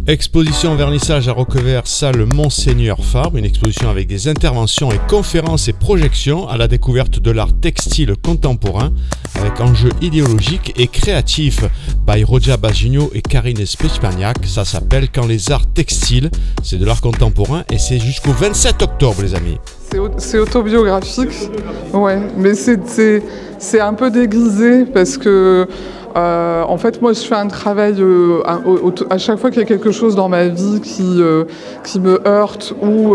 Exposition vernissage à Roquevert, salle Monseigneur Fabre, une exposition avec des interventions et conférences et projections à la découverte de l'art textile contemporain avec enjeux idéologiques et créatifs by Roja Bagigno et Karine Spechmaniak. Ça s'appelle Quand les arts textiles, c'est de l'art contemporain et c'est jusqu'au 27 octobre les amis. C'est autobiographique, ouais, mais c'est un peu déguisé parce que en fait, moi, je fais un travail à chaque fois qu'il y a quelque chose dans ma vie qui me heurte ou,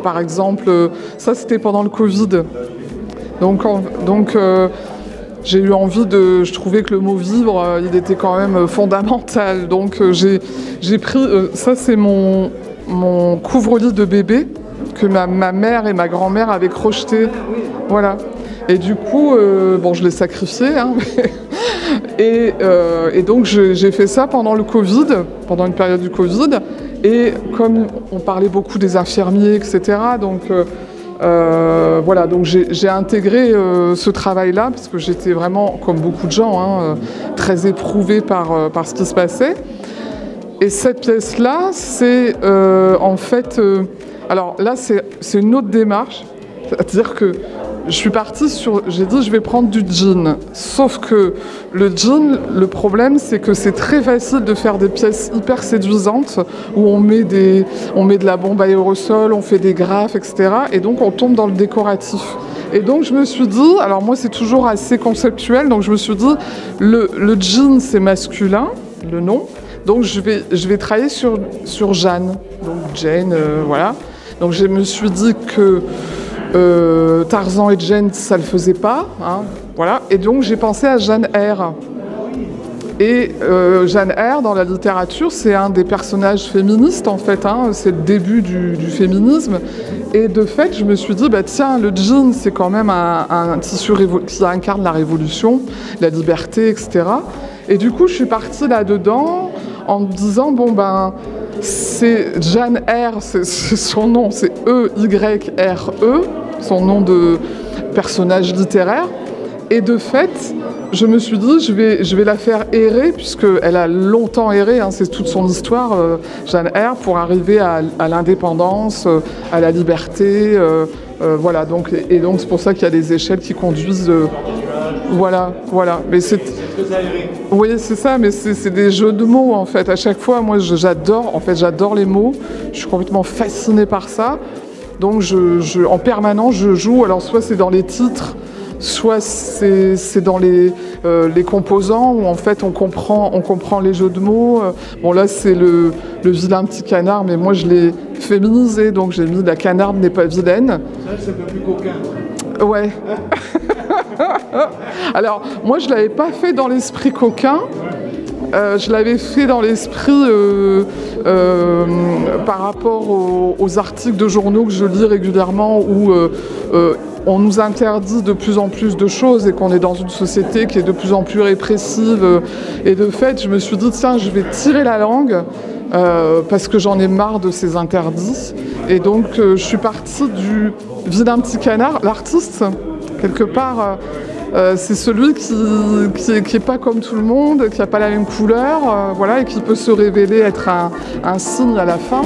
par exemple, ça c'était pendant le Covid. Donc j'ai eu envie de... Je trouvais que le mot vivre, il était quand même fondamental. Donc j'ai pris... ça c'est mon couvre-lit de bébé que ma mère et ma grand-mère avaient crocheté. Voilà. Et du coup, bon, je l'ai sacrifié, hein, et donc j'ai fait ça pendant le Covid, pendant une période du Covid. Et comme on parlait beaucoup des infirmiers, etc., donc voilà, donc j'ai intégré ce travail-là, parce que j'étais vraiment, comme beaucoup de gens, hein, très éprouvée par ce qui se passait. Et cette pièce-là, c'est en fait... alors là, c'est une autre démarche, c'est-à-dire que je suis partie j'ai dit je vais prendre du jean. Sauf que le jean, le problème c'est que c'est très facile de faire des pièces hyper séduisantes où on met de la bombe à aérosol, on fait des graphes, etc. Et donc on tombe dans le décoratif. Et donc je me suis dit, alors moi c'est toujours assez conceptuel, donc je me suis dit le jean c'est masculin, le nom. Donc je vais travailler sur Jeanne, donc Jane, voilà. Donc je me suis dit que Tarzan et Jane, ça le faisait pas, hein, voilà. Et donc j'ai pensé à Jeanne R. Et Jeanne R, dans la littérature, c'est un des personnages féministes en fait, hein, c'est le début du féminisme. Et de fait, je me suis dit, bah tiens, le jean, c'est quand même un tissu qui incarne la révolution, la liberté, etc. Et du coup, je suis partie là-dedans en me disant, bon ben, c'est Jeanne R, c'est son nom, c'est E-Y-R-E, son nom de personnage littéraire. Et de fait, je me suis dit, je vais la faire errer, puisqu'elle a longtemps erré, hein, c'est toute son histoire, Jeanne R, pour arriver à l'indépendance, à la liberté. Voilà, donc c'est pour ça qu'il y a des échelles qui conduisent... voilà. Mais oui, c'est ça, mais c'est des jeux de mots, en fait. À chaque fois, moi, j'adore les mots. Je suis complètement fascinée par ça. Donc, en permanence, je joue. Alors, soit c'est dans les titres, soit c'est dans les composants, où, en fait, on comprend les jeux de mots. Bon, là, c'est le vilain petit canard, mais moi, je l'ai féminisé. Donc, j'ai mis « la canarde n'est pas vilaine ». Ça, c'est un peu plus coquin. Ouais. Alors, moi, je ne l'avais pas fait dans l'esprit coquin. Je l'avais fait dans l'esprit par rapport aux articles de journaux que je lis régulièrement où on nous interdit de plus en plus de choses et qu'on est dans une société qui est de plus en plus répressive. Et de fait, je me suis dit, tiens, je vais tirer la langue parce que j'en ai marre de ces interdits. Et donc, je suis partie du vilain petit canard. L'artiste, quelque part... c'est celui qui est pas comme tout le monde, qui n'a pas la même couleur, voilà, et qui peut se révéler être un signe à la fin.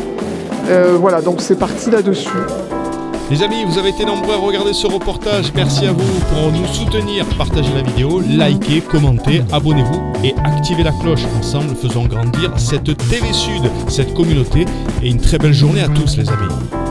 Voilà, donc c'est parti là-dessus. Les amis, vous avez été nombreux à regarder ce reportage. Merci à vous pour nous soutenir. Partagez la vidéo, likez, commentez, abonnez-vous et activez la cloche. Ensemble, faisons grandir cette TV Sud, cette communauté. Et une très belle journée à tous les amis.